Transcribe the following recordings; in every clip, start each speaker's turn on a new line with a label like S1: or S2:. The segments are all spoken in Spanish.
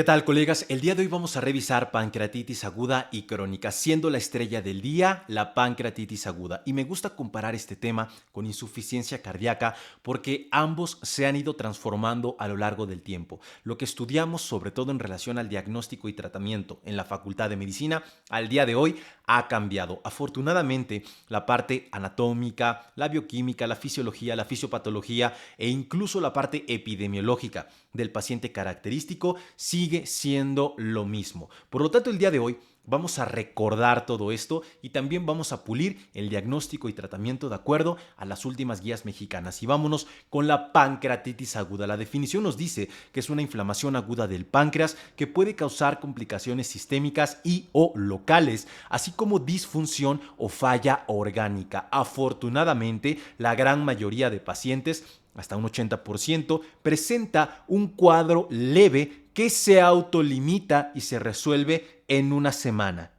S1: ¿Qué tal, colegas? El día de hoy vamos a revisar pancreatitis aguda y crónica, siendo la estrella del día la pancreatitis aguda. Y me gusta comparar este tema con insuficiencia cardíaca porque ambos se han ido transformando a lo largo del tiempo. Lo que estudiamos, sobre todo en relación al diagnóstico y tratamiento en la Facultad de Medicina, al día de hoy ha cambiado. Afortunadamente, la parte anatómica, la bioquímica, la fisiología, la fisiopatología e incluso la parte epidemiológica del paciente característico sigue siendo lo mismo. Por lo tanto, el día de hoy vamos a recordar todo esto y también vamos a pulir el diagnóstico y tratamiento de acuerdo a las últimas guías mexicanas. Y vámonos con la pancreatitis aguda. La definición nos dice que es una inflamación aguda del páncreas que puede causar complicaciones sistémicas y o locales, así como disfunción o falla orgánica. Afortunadamente, la gran mayoría de pacientes, hasta un 80%, presenta un cuadro leve que se autolimita y se resuelve en una semana.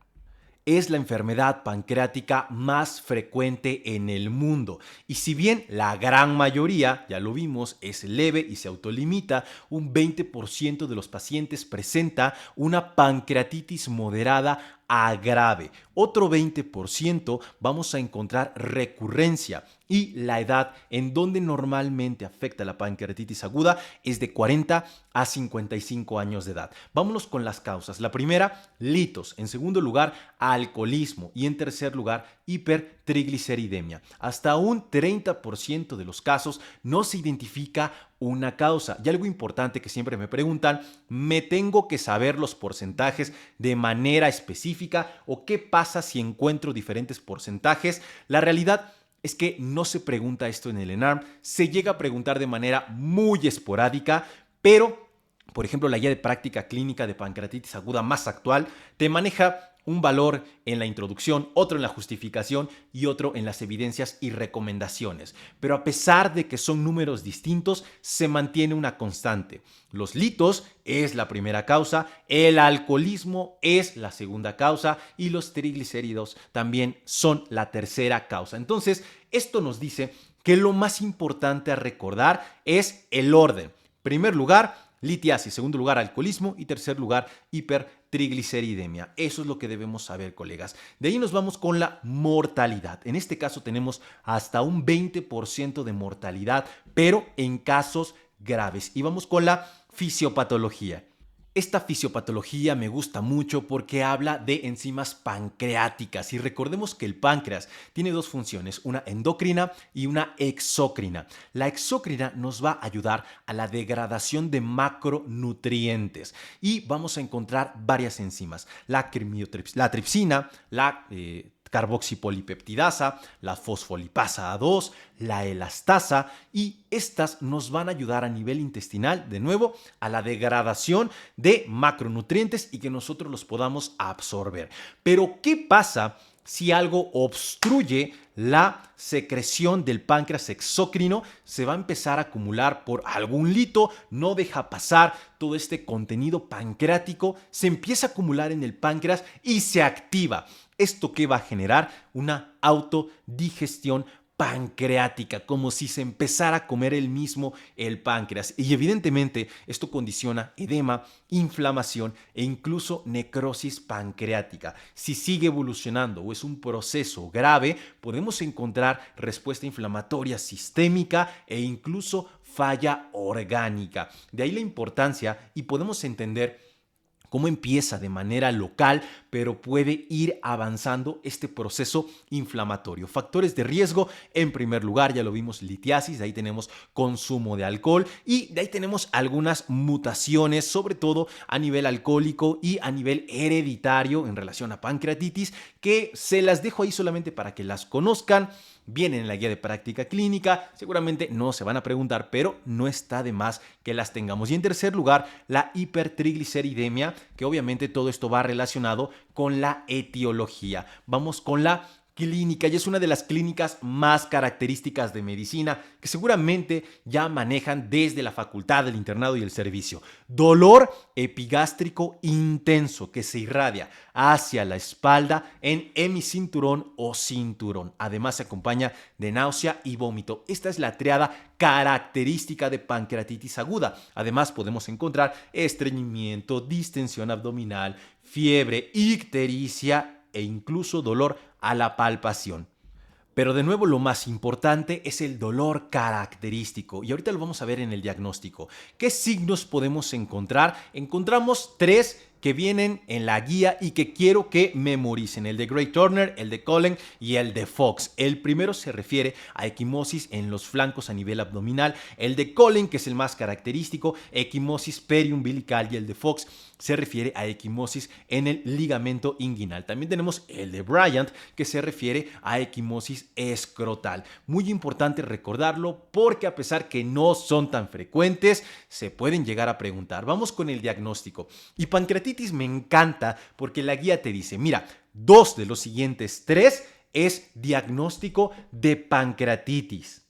S1: Es la enfermedad pancreática más frecuente en el mundo. Y si bien la gran mayoría, ya lo vimos, es leve y se autolimita, un 20% de los pacientes presenta una pancreatitis moderada a grave. Otro 20% vamos a encontrar recurrencia y la edad en donde normalmente afecta la pancreatitis aguda es de 40 a 55 años de edad. Vámonos con las causas. La primera, litos. En segundo lugar, alcoholismo. Y en tercer lugar, hipertrigliceridemia. Hasta un 30% de los casos no se identifica una causa. Y algo importante que siempre me preguntan, ¿me tengo que saber los porcentajes de manera específica o qué pasa si encuentro diferentes porcentajes? La realidad es que no se pregunta esto en el ENARM, se llega a preguntar de manera muy esporádica, pero, por ejemplo, la guía de práctica clínica de pancreatitis aguda más actual te maneja un valor en la introducción, otro en la justificación y otro en las evidencias y recomendaciones. Pero a pesar de que son números distintos, se mantiene una constante. Los litos es la primera causa, el alcoholismo es la segunda causa y los triglicéridos también son la tercera causa. Entonces, esto nos dice que lo más importante a recordar es el orden. Primer lugar, litiasis, segundo lugar, alcoholismo y tercer lugar, hipertrigliceridemia. Eso es lo que debemos saber, colegas. De ahí nos vamos con la mortalidad. En este caso tenemos hasta un 20% de mortalidad, pero en casos graves. Y vamos con la fisiopatología. Esta fisiopatología me gusta mucho porque habla de enzimas pancreáticas y recordemos que el páncreas tiene dos funciones, una endocrina y una exócrina. La exócrina nos va a ayudar a la degradación de macronutrientes y vamos a encontrar varias enzimas, la tripsina, la carboxipolipeptidasa, la fosfolipasa A2, la elastasa y estas nos van a ayudar a nivel intestinal, de nuevo, a la degradación de macronutrientes y que nosotros los podamos absorber. Pero, ¿qué pasa si algo obstruye la secreción del páncreas exócrino? Se va a empezar a acumular por algún lito, no deja pasar todo este contenido pancreático, se empieza a acumular en el páncreas y se activa. ¿Esto qué va a generar? Una autodigestión pancreática, como si se empezara a comer el páncreas. Y evidentemente esto condiciona edema, inflamación e incluso necrosis pancreática. Si sigue evolucionando o es un proceso grave, podemos encontrar respuesta inflamatoria sistémica e incluso falla orgánica. De ahí la importancia y podemos entender cómo empieza de manera local, pero puede ir avanzando este proceso inflamatorio. Factores de riesgo, en primer lugar, ya lo vimos, litiasis, de ahí tenemos consumo de alcohol y de ahí tenemos algunas mutaciones, sobre todo a nivel alcohólico y a nivel hereditario en relación a pancreatitis, que se las dejo ahí solamente para que las conozcan. Vienen en la guía de práctica clínica, seguramente no se van a preguntar, pero no está de más que las tengamos. Y en tercer lugar, la hipertrigliceridemia, que obviamente todo esto va relacionado con la etiología. Vamos con la clínica y es una de las clínicas más características de medicina que seguramente ya manejan desde la facultad, el internado y el servicio. Dolor epigástrico intenso que se irradia hacia la espalda en hemicinturón o cinturón. Además se acompaña de náusea y vómito. Esta es la triada característica de pancreatitis aguda. Además podemos encontrar estreñimiento, distensión abdominal, fiebre, ictericia e incluso dolor a la palpación. Pero de nuevo lo más importante es el dolor característico y ahorita lo vamos a ver en el diagnóstico. ¿Qué signos podemos encontrar? Encontramos tres que vienen en la guía y que quiero que memoricen: el de Gray Turner, el de Cullen y el de Fox. El primero se refiere a equimosis en los flancos a nivel abdominal, el de Cullen, que es el más característico, equimosis periumbilical, y el de Fox se refiere a equimosis en el ligamento inguinal. También tenemos el de Bryant, que se refiere a equimosis escrotal. Muy importante recordarlo porque a pesar que no son tan frecuentes, se pueden llegar a preguntar. Vamos con el diagnóstico. Y pancreatitis me encanta porque la guía te dice, mira, 2 de los siguientes 3 es diagnóstico de pancreatitis.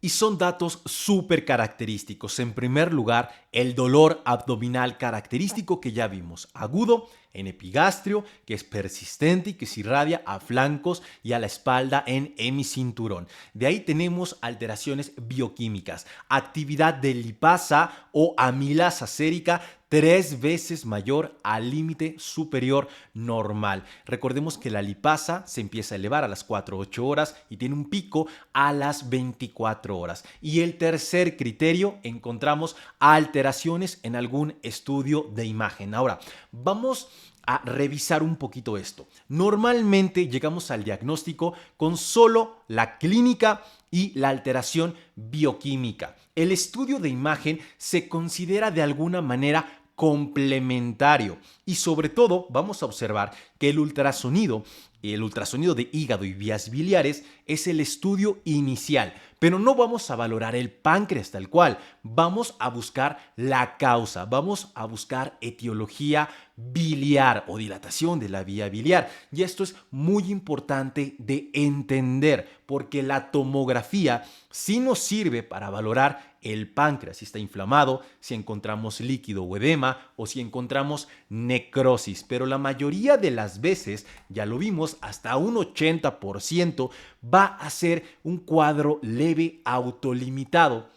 S1: Y son datos súper característicos. En primer lugar, el dolor abdominal característico que ya vimos, agudo, en epigastrio, que es persistente y que se irradia a flancos y a la espalda en hemicinturón. De ahí tenemos alteraciones bioquímicas, actividad de lipasa o amilasa sérica 3 veces mayor al límite superior normal. Recordemos que la lipasa se empieza a elevar a las 4-8 horas y tiene un pico a las 24 horas. Y el tercer criterio, encontramos alteraciones en algún estudio de imagen. Ahora, vamos a revisar un poquito esto. Normalmente llegamos al diagnóstico con solo la clínica y la alteración bioquímica. El estudio de imagen se considera de alguna manera complementario y sobre todo vamos a observar que el ultrasonido de hígado y vías biliares es el estudio inicial, pero no vamos a valorar el páncreas tal cual, vamos a buscar la causa, vamos a buscar etiología biliar o dilatación de la vía biliar. Y esto es muy importante de entender porque la tomografía sí nos sirve para valorar el páncreas, si está inflamado, si encontramos líquido o edema o si encontramos necrosis, pero la mayoría de las veces, ya lo vimos, hasta un 80% va a ser un cuadro leve autolimitado.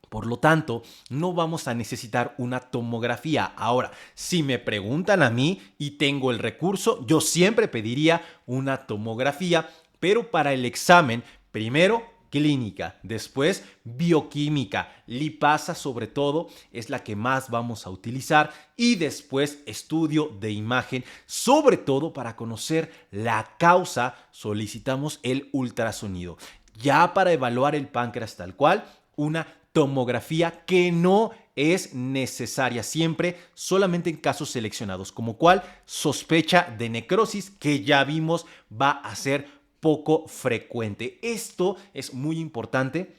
S1: Por lo tanto, no vamos a necesitar una tomografía. Ahora, si me preguntan a mí y tengo el recurso, yo siempre pediría una tomografía, pero para el examen, primero clínica, después bioquímica, lipasa sobre todo es la que más vamos a utilizar y después estudio de imagen, sobre todo para conocer la causa solicitamos el ultrasonido. Ya para evaluar el páncreas tal cual, una tomografía que no es necesaria siempre, solamente en casos seleccionados, como cual sospecha de necrosis que ya vimos va a ser poco frecuente. Esto es muy importante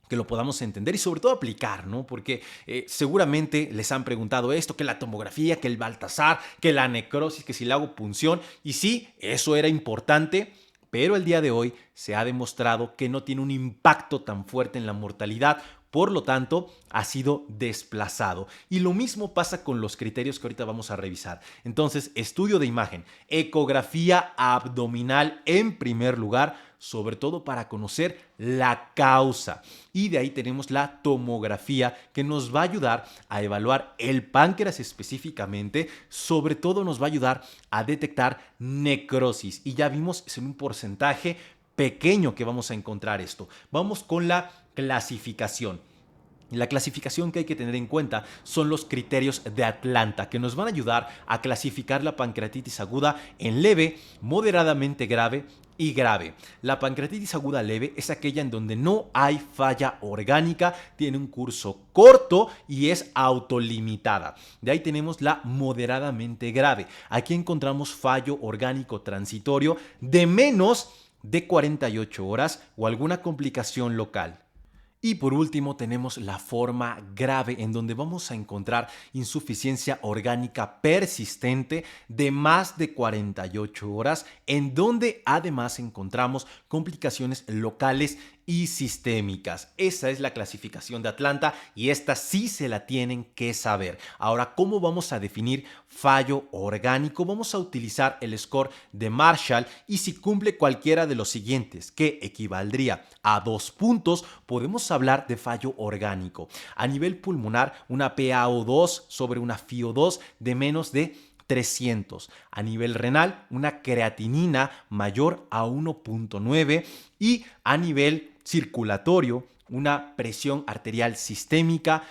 S1: que lo podamos entender y sobre todo aplicar, ¿no? Porque seguramente les han preguntado esto, que la tomografía, que el Baltasar, que la necrosis, que si le hago punción. Y sí, eso era importante, pero el día de hoy se ha demostrado que no tiene un impacto tan fuerte en la mortalidad. Por lo tanto, ha sido desplazado. Y lo mismo pasa con los criterios que ahorita vamos a revisar. Entonces, estudio de imagen, ecografía abdominal en primer lugar, sobre todo para conocer la causa. Y de ahí tenemos la tomografía que nos va a ayudar a evaluar el páncreas específicamente, sobre todo nos va a ayudar a detectar necrosis. Y ya vimos, es en un porcentaje pequeño que vamos a encontrar esto. Vamos con la clasificación. La clasificación que hay que tener en cuenta son los criterios de Atlanta, que nos van a ayudar a clasificar la pancreatitis aguda en leve, moderadamente grave y grave. La pancreatitis aguda leve es aquella en donde no hay falla orgánica, tiene un curso corto y es autolimitada. De ahí tenemos la moderadamente grave. Aquí encontramos fallo orgánico transitorio de menos de 48 horas o alguna complicación local. Y por último tenemos la forma grave, en donde vamos a encontrar insuficiencia orgánica persistente de más de 48 horas, en donde además encontramos complicaciones locales y sistémicas. Esa es la clasificación de Atlanta y esta sí se la tienen que saber. Ahora, ¿cómo vamos a definir fallo orgánico? Vamos a utilizar el score de Marshall y si cumple cualquiera de los siguientes, que equivaldría a 2 puntos, podemos hablar de fallo orgánico. A nivel pulmonar, una PaO2 sobre una FiO2 de menos de 300. A nivel renal, una creatinina mayor a 1.9 y a nivel circulatorio, una presión arterial sistémica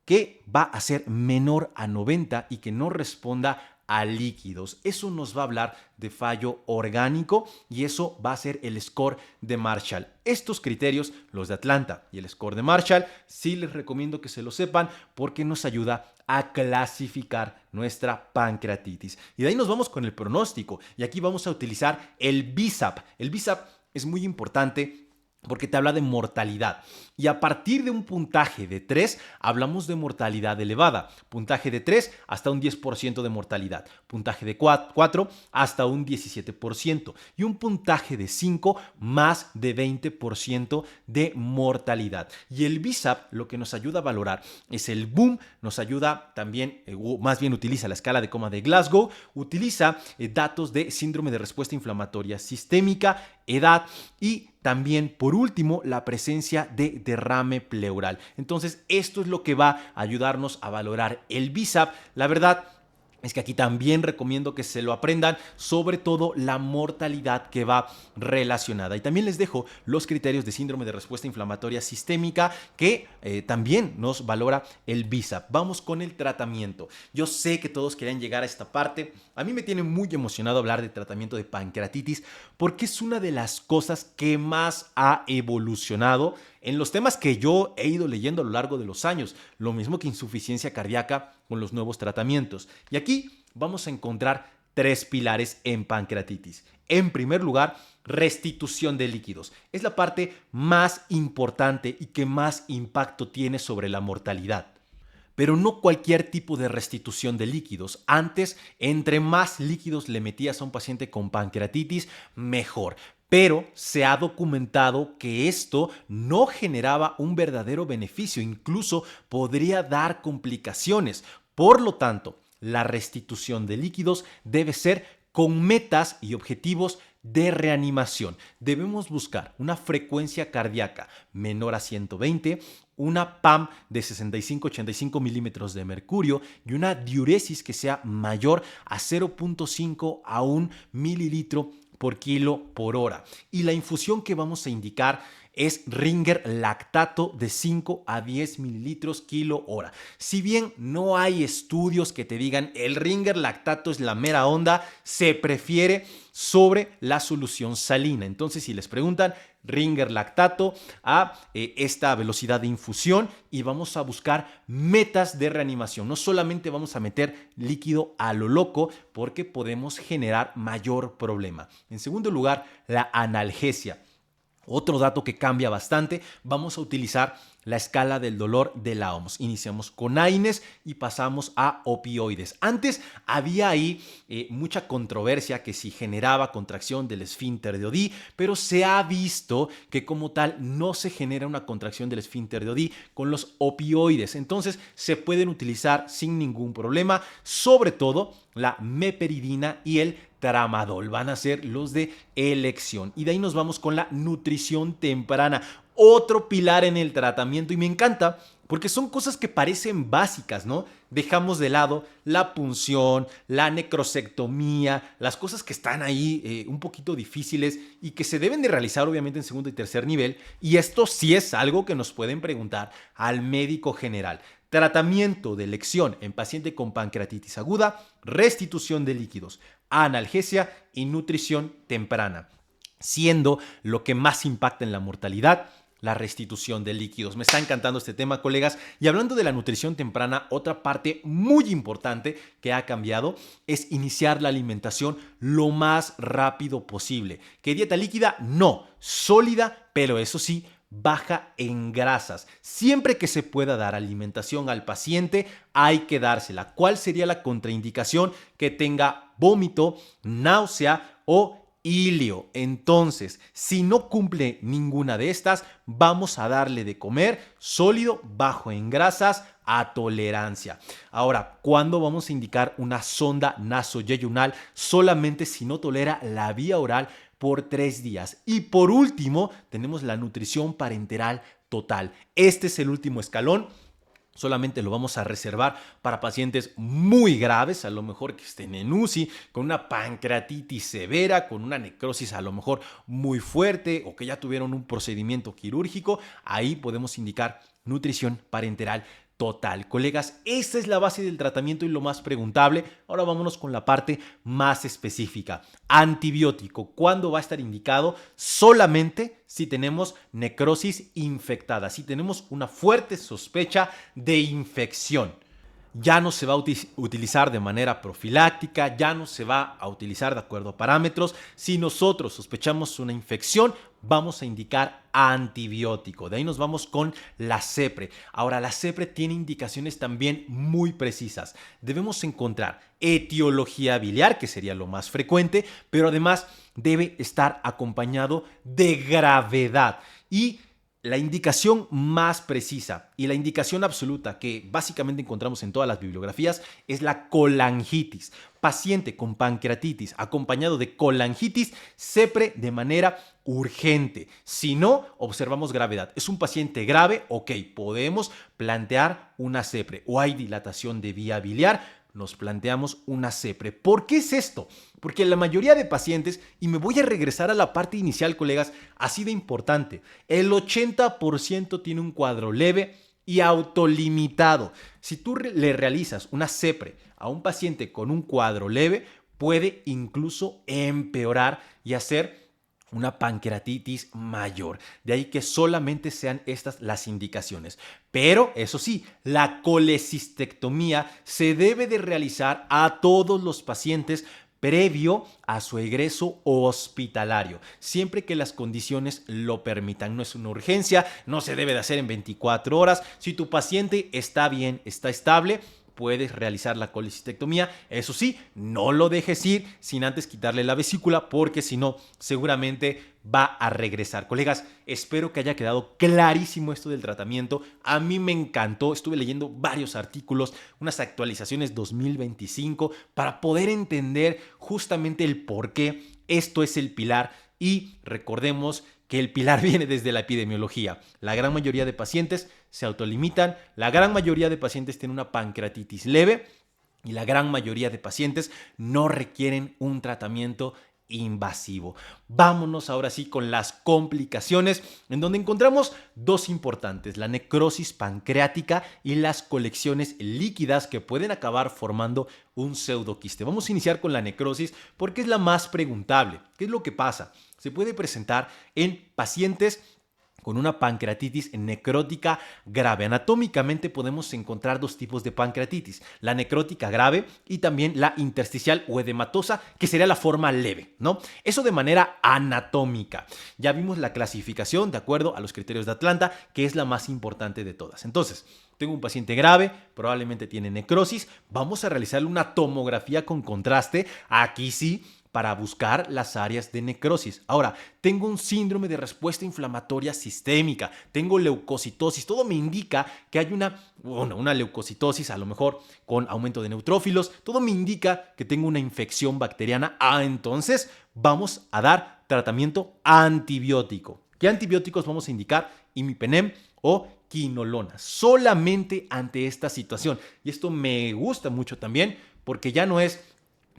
S1: que va a ser menor a 90 y que no responda a líquidos. Eso nos va a hablar de fallo orgánico y eso va a ser el score de Marshall. Estos criterios, los de Atlanta y el score de Marshall, sí les recomiendo que se lo sepan porque nos ayuda a clasificar nuestra pancreatitis. Y de ahí nos vamos con el pronóstico y aquí vamos a utilizar el BSAP. El BSAP es muy importante porque te habla de mortalidad. Y a partir de un puntaje de 3, hablamos de mortalidad elevada. Puntaje de 3 hasta un 10% de mortalidad. Puntaje de 4 hasta un 17%. Y un puntaje de 5 más de 20% de mortalidad. Y el BSAP lo que nos ayuda a valorar es el boom, nos ayuda también, más bien utiliza la escala de coma de Glasgow, utiliza datos de síndrome de respuesta inflamatoria sistémica, edad y también, por último, la presencia de derrame pleural. Entonces, esto es lo que va a ayudarnos a valorar el BSAP. La verdad es que aquí también recomiendo que se lo aprendan, sobre todo la mortalidad que va relacionada. Y también les dejo los criterios de síndrome de respuesta inflamatoria sistémica que también nos valora el BSAP. Vamos con el tratamiento. Yo sé que todos querían llegar a esta parte. A mí me tiene muy emocionado hablar de tratamiento de pancreatitis porque es una de las cosas que más ha evolucionado en los temas que yo he ido leyendo a lo largo de los años, lo mismo que insuficiencia cardíaca con los nuevos tratamientos. Y aquí vamos a encontrar 3 pilares en pancreatitis. En primer lugar, restitución de líquidos. Es la parte más importante y que más impacto tiene sobre la mortalidad. Pero no cualquier tipo de restitución de líquidos. Antes, entre más líquidos le metías a un paciente con pancreatitis, mejor. Pero se ha documentado que esto no generaba un verdadero beneficio, incluso podría dar complicaciones. Por lo tanto, la restitución de líquidos debe ser con metas y objetivos de reanimación. Debemos buscar una frecuencia cardíaca menor a 120, una PAM de 65-85 milímetros de mercurio y una diuresis que sea mayor a 0.5 a 1 mililitro por kilo por hora. Y la infusión que vamos a indicar es Ringer lactato de 5 a 10 mililitros kilo hora. Si bien no hay estudios que te digan el Ringer lactato es la mera onda, se prefiere sobre la solución salina. Entonces, si les preguntan, Ringer lactato a esta velocidad de infusión y vamos a buscar metas de reanimación. No solamente vamos a meter líquido a lo loco porque podemos generar mayor problema. En segundo lugar, la analgesia. Otro dato que cambia bastante, vamos a utilizar la escala del dolor de la OMS. Iniciamos con AINES y pasamos a opioides. Antes había ahí mucha controversia que si generaba contracción del esfínter de Odí, pero se ha visto que como tal no se genera una contracción del esfínter de Odí con los opioides. Entonces se pueden utilizar sin ningún problema, sobre todo la meperidina y el tramadol. Van a ser los de elección. Y de ahí nos vamos con la nutrición temprana. Otro pilar en el tratamiento y me encanta porque son cosas que parecen básicas, ¿no? Dejamos de lado la punción, la necrosectomía, las cosas que están ahí un poquito difíciles y que se deben de realizar obviamente en segundo y tercer nivel. Y esto sí es algo que nos pueden preguntar al médico general. Tratamiento de elección en paciente con pancreatitis aguda, restitución de líquidos, analgesia y nutrición temprana, siendo lo que más impacta en la mortalidad la restitución de líquidos. Me está encantando este tema, colegas. Y hablando de la nutrición temprana, otra parte muy importante que ha cambiado es iniciar la alimentación lo más rápido posible. ¿Qué dieta líquida? No, sólida, pero eso sí, baja en grasas. Siempre que se pueda dar alimentación al paciente, hay que dársela. ¿Cuál sería la contraindicación? Que tenga vómito, náusea o ilio. Entonces, si no cumple ninguna de estas, vamos a darle de comer sólido, bajo en grasas, a tolerancia. Ahora, ¿cuándo vamos a indicar una sonda nasoyeyunal? Solamente si no tolera la vía oral por 3 días. Y por último, tenemos la nutrición parenteral total. Este es el último escalón. Solamente lo vamos a reservar para pacientes muy graves, a lo mejor que estén en UCI, con una pancreatitis severa, con una necrosis a lo mejor muy fuerte o que ya tuvieron un procedimiento quirúrgico. Ahí podemos indicar nutrición parenteral total. Colegas, esta es la base del tratamiento y lo más preguntable. Ahora vámonos con la parte más específica. Antibiótico, ¿cuándo va a estar indicado? Solamente si tenemos necrosis infectada, si tenemos una fuerte sospecha de infección. Ya no se va a utilizar de manera profiláctica, ya no se va a utilizar de acuerdo a parámetros. Si nosotros sospechamos una infección, vamos a indicar antibiótico. De ahí nos vamos con la CEPRE. Ahora, la CEPRE tiene indicaciones también muy precisas. Debemos encontrar etiología biliar, que sería lo más frecuente, pero además debe estar acompañado de gravedad. Y la indicación más precisa y la indicación absoluta que básicamente encontramos en todas las bibliografías es la colangitis. Paciente con pancreatitis acompañado de colangitis, CEPRE de manera urgente. Si no, observamos gravedad. Es un paciente grave, ok, podemos plantear una CEPRE. O hay dilatación de vía biliar, nos planteamos una CEPRE. ¿Por qué es esto? Porque la mayoría de pacientes, y me voy a regresar a la parte inicial, colegas, así de importante, el 80% tiene un cuadro leve y autolimitado. Si tú le realizas una CEPRE a un paciente con un cuadro leve, puede incluso empeorar y hacer una pancreatitis mayor. De ahí que solamente sean estas las indicaciones. Pero eso sí, la colecistectomía se debe de realizar a todos los pacientes previo a su egreso hospitalario, siempre que las condiciones lo permitan. No es una urgencia, no se debe de hacer en 24 horas. Si tu paciente está bien, está estable, puedes realizar la colecistectomía. Eso sí, no lo dejes ir sin antes quitarle la vesícula, porque si no, seguramente va a regresar. Colegas, espero que haya quedado clarísimo esto del tratamiento. A mí me encantó, estuve leyendo varios artículos, unas actualizaciones 2025 para poder entender justamente el por qué esto es el pilar. Y recordemos que el pilar viene desde la epidemiología. La gran mayoría de pacientes se autolimitan, la gran mayoría de pacientes tienen una pancreatitis leve y la gran mayoría de pacientes no requieren un tratamiento invasivo. Vámonos ahora sí con las complicaciones, en donde encontramos dos importantes: la necrosis pancreática y las colecciones líquidas que pueden acabar formando un pseudoquiste. Vamos a iniciar con la necrosis porque es la más preguntable. ¿Qué es lo que pasa? Se puede presentar en pacientes con una pancreatitis necrótica grave. Anatómicamente podemos encontrar dos tipos de pancreatitis: la necrótica grave y también la intersticial o edematosa, que sería la forma leve, ¿no? Eso de manera anatómica. Ya vimos la clasificación de acuerdo a los criterios de Atlanta, que es la más importante de todas. Entonces, tengo un paciente grave, probablemente tiene necrosis, vamos a realizarle una tomografía con contraste. Aquí sí, para buscar las áreas de necrosis. Ahora, tengo un síndrome de respuesta inflamatoria sistémica, tengo leucocitosis, todo me indica que hay una leucocitosis, a lo mejor con aumento de neutrófilos, todo me indica que tengo una infección bacteriana. Entonces vamos a dar tratamiento antibiótico. ¿Qué antibióticos vamos a indicar? Imipenem o quinolona, solamente ante esta situación. Y esto me gusta mucho también porque ya no es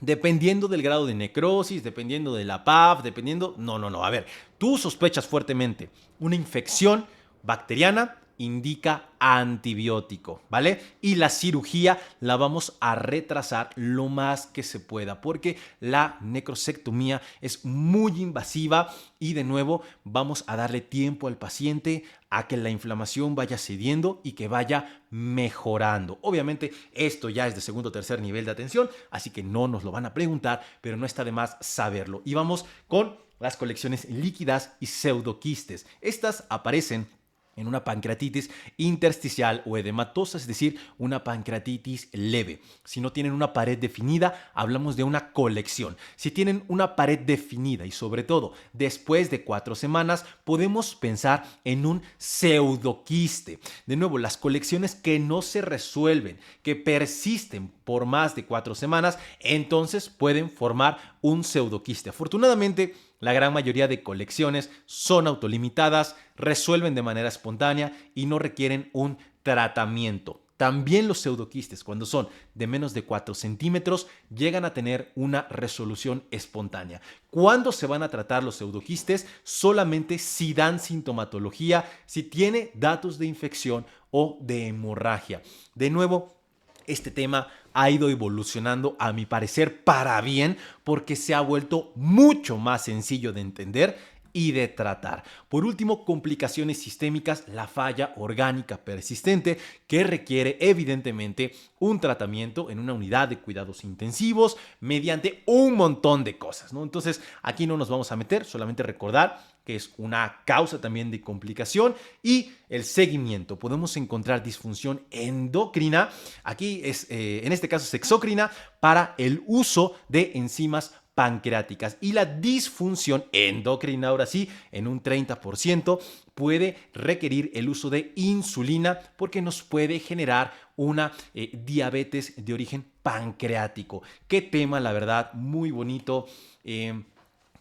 S1: dependiendo del grado de necrosis, dependiendo de la PAF, dependiendo... No. A ver, tú sospechas fuertemente una infección bacteriana, indica antibiótico, ¿vale? Y la cirugía la vamos a retrasar lo más que se pueda porque la necrosectomía es muy invasiva y de nuevo vamos a darle tiempo al paciente a que la inflamación vaya cediendo y que vaya mejorando. Obviamente esto ya es de segundo o tercer nivel de atención, así que no nos lo van a preguntar, pero no está de más saberlo. Y vamos con las colecciones líquidas y pseudoquistes. Estas aparecen en una pancreatitis intersticial o edematosa, es decir, una pancreatitis leve. Si no tienen una pared definida, hablamos de una colección. Si tienen una pared definida y sobre todo después de 4 semanas, podemos pensar en un pseudoquiste. De nuevo, las colecciones que no se resuelven, que persisten por más de 4 semanas, entonces pueden formar un pseudoquiste. Afortunadamente, la gran mayoría de colecciones son autolimitadas, resuelven de manera espontánea y no requieren un tratamiento. También los pseudoquistes, cuando son de menos de 4 centímetros, llegan a tener una resolución espontánea. ¿Cuándo se van a tratar los pseudoquistes? Solamente si dan sintomatología, si tiene datos de infección o de hemorragia. De nuevo, este tema ha ido evolucionando, a mi parecer, para bien, porque se ha vuelto mucho más sencillo de entender y de tratar. Por último, complicaciones sistémicas, la falla orgánica persistente que requiere evidentemente un tratamiento en una unidad de cuidados intensivos mediante un montón de cosas, ¿no? Entonces, aquí no nos vamos a meter, solamente recordar que es una causa también de complicación, y el seguimiento. Podemos encontrar disfunción endocrina, aquí es en este caso es exócrina, para el uso de enzimas pancreáticas, y la disfunción endocrina, ahora sí, en un 30% puede requerir el uso de insulina porque nos puede generar una diabetes de origen pancreático. Qué tema, la verdad, muy bonito.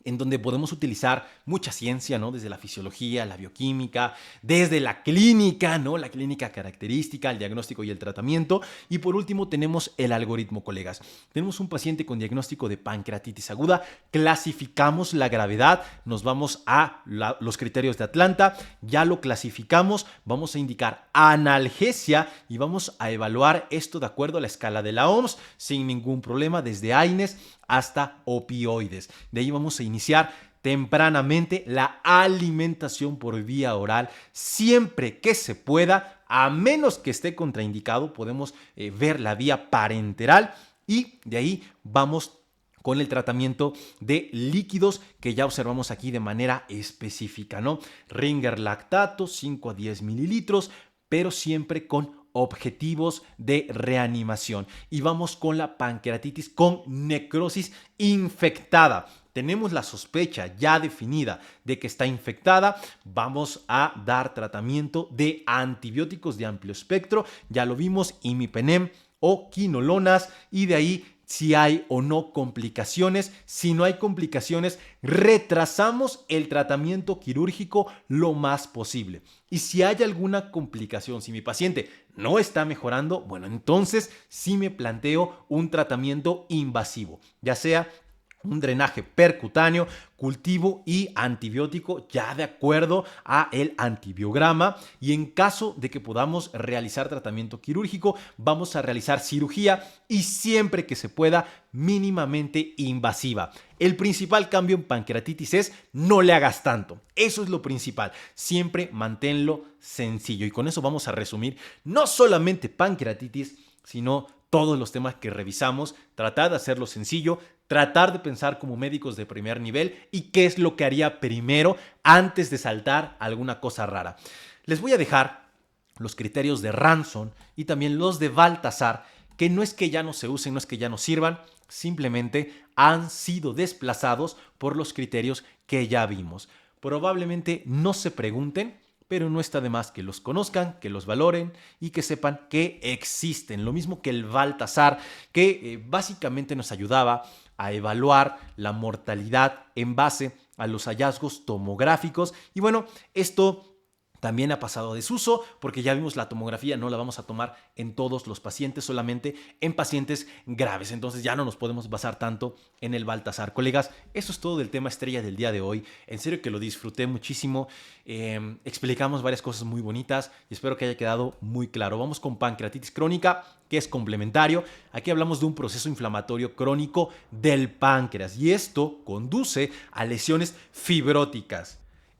S1: En donde podemos utilizar mucha ciencia, ¿no? Desde la fisiología, la bioquímica, desde la clínica, ¿no? La clínica característica, el diagnóstico y el tratamiento. Y por último tenemos el algoritmo, colegas. Tenemos un paciente con diagnóstico de pancreatitis aguda, clasificamos la gravedad, nos vamos a los criterios de Atlanta, ya lo clasificamos, vamos a indicar analgesia y vamos a evaluar esto de acuerdo a la escala de la OMS sin ningún problema, desde AINES hasta opioides. De ahí vamos a iniciar tempranamente la alimentación por vía oral siempre que se pueda, a menos que esté contraindicado. Podemos ver la vía parenteral y de ahí vamos con el tratamiento de líquidos que ya observamos aquí de manera específica, ¿no? Ringer lactato, 5 a 10 mililitros, pero siempre con objetivos de reanimación. Y vamos con la pancreatitis con necrosis infectada. Tenemos la sospecha ya definida de que está infectada, vamos a dar tratamiento de antibióticos de amplio espectro, ya lo vimos, imipenem o quinolonas, y de ahí si hay o no complicaciones. Si no hay complicaciones, retrasamos el tratamiento quirúrgico lo más posible. Y si hay alguna complicación, si mi paciente no está mejorando, bueno, entonces sí me planteo un tratamiento invasivo, ya sea un drenaje percutáneo, cultivo y antibiótico, ya de acuerdo a el antibiograma. Y en caso de que podamos realizar tratamiento quirúrgico, vamos a realizar cirugía, y siempre que se pueda, mínimamente invasiva. El principal cambio en pancreatitis es no le hagas tanto. Eso es lo principal. Siempre manténlo sencillo. Y con eso vamos a resumir no solamente pancreatitis, sino todos los temas que revisamos. Tratar de hacerlo sencillo, tratar de pensar como médicos de primer nivel y qué es lo que haría primero antes de saltar alguna cosa rara. Les voy a dejar los criterios de Ranson y también los de Baltasar, que no es que ya no se usen, no es que ya no sirvan, simplemente han sido desplazados por los criterios que ya vimos. Probablemente no se pregunten, pero no está de más que los conozcan, que los valoren y que sepan que existen. Lo mismo que el Baltasar, que básicamente nos ayudaba a evaluar la mortalidad en base a los hallazgos tomográficos. Y bueno, esto también ha pasado a desuso porque ya vimos la tomografía, no la vamos a tomar en todos los pacientes, solamente en pacientes graves. Entonces ya no nos podemos basar tanto en el Baltasar. Colegas, eso es todo del tema estrella del día de hoy. En serio que lo disfruté muchísimo. Explicamos varias cosas muy bonitas y espero que haya quedado muy claro. Vamos con pancreatitis crónica, que es complementario. Aquí hablamos de un proceso inflamatorio crónico del páncreas y esto conduce a lesiones fibróticas.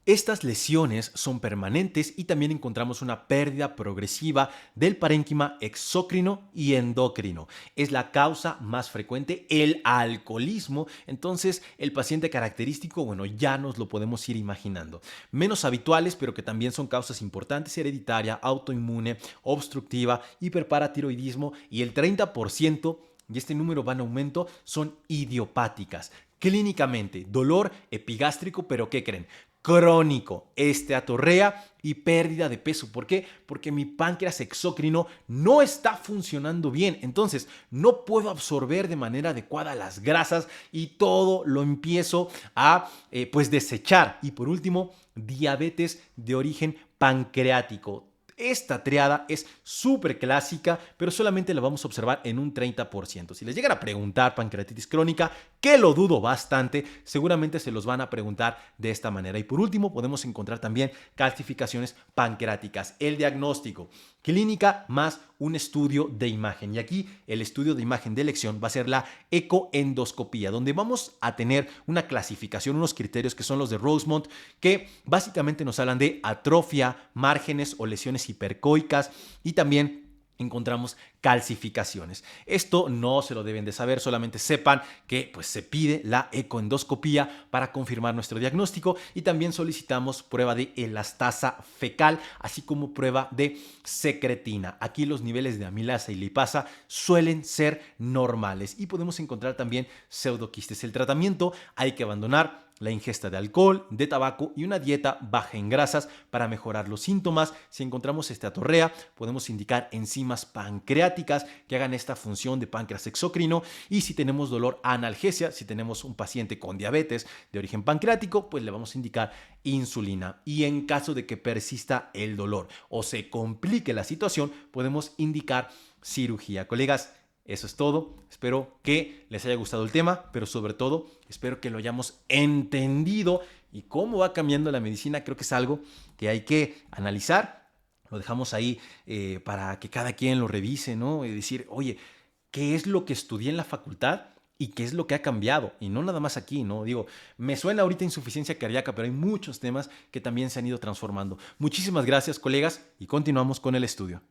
S1: Estas lesiones son permanentes y también encontramos una pérdida progresiva del parénquima exócrino y endocrino. Es la causa más frecuente, el alcoholismo. Entonces, el paciente característico, bueno, ya nos lo podemos ir imaginando. Menos habituales, pero que también son causas importantes: hereditaria, autoinmune, obstructiva, hiperparatiroidismo, y el 30%, y este número va en aumento, son idiopáticas. Clínicamente, dolor epigástrico, pero ¿qué creen? Crónico, esteatorrea y pérdida de peso. ¿Por qué? Porque mi páncreas exócrino no está funcionando bien. Entonces, no puedo absorber de manera adecuada las grasas y todo lo empiezo a pues desechar. Y por último, diabetes de origen pancreático. Esta triada es súper clásica, pero solamente la vamos a observar en un 30%. Si les llegan a preguntar pancreatitis crónica, que lo dudo bastante, seguramente se los van a preguntar de esta manera. Y por último, podemos encontrar también calcificaciones pancreáticas. El diagnóstico: clínica más un estudio de imagen. Y aquí el estudio de imagen de elección va a ser la ecoendoscopía, donde vamos a tener una clasificación, unos criterios que son los de Rosemont, que básicamente nos hablan de atrofia, márgenes o lesiones hipercoicas, y también encontramos calcificaciones. Esto no se lo deben de saber, solamente sepan que pues se pide la ecoendoscopía para confirmar nuestro diagnóstico, y también solicitamos prueba de elastasa fecal, así como prueba de secretina. Aquí los niveles de amilasa y lipasa suelen ser normales y podemos encontrar también pseudoquistes. El tratamiento: hay que abandonar la ingesta de alcohol, de tabaco y una dieta baja en grasas para mejorar los síntomas. Si encontramos esteatorrea, podemos indicar enzimas pancreáticas que hagan esta función de páncreas exócrino, y si tenemos dolor, analgesia. Si tenemos un paciente con diabetes de origen pancreático, pues le vamos a indicar insulina, y en caso de que persista el dolor o se complique la situación, podemos indicar cirugía. Colegas, eso es todo. Espero que les haya gustado el tema, pero sobre todo espero que lo hayamos entendido, y cómo va cambiando la medicina. Creo que es algo que hay que analizar. Lo dejamos ahí para que cada quien lo revise, ¿no? Y decir, oye, ¿qué es lo que estudié en la facultad y qué es lo que ha cambiado? Y no nada más aquí, ¿no? Digo, me suena ahorita insuficiencia cardíaca, pero hay muchos temas que también se han ido transformando. Muchísimas gracias, colegas, y continuamos con el estudio.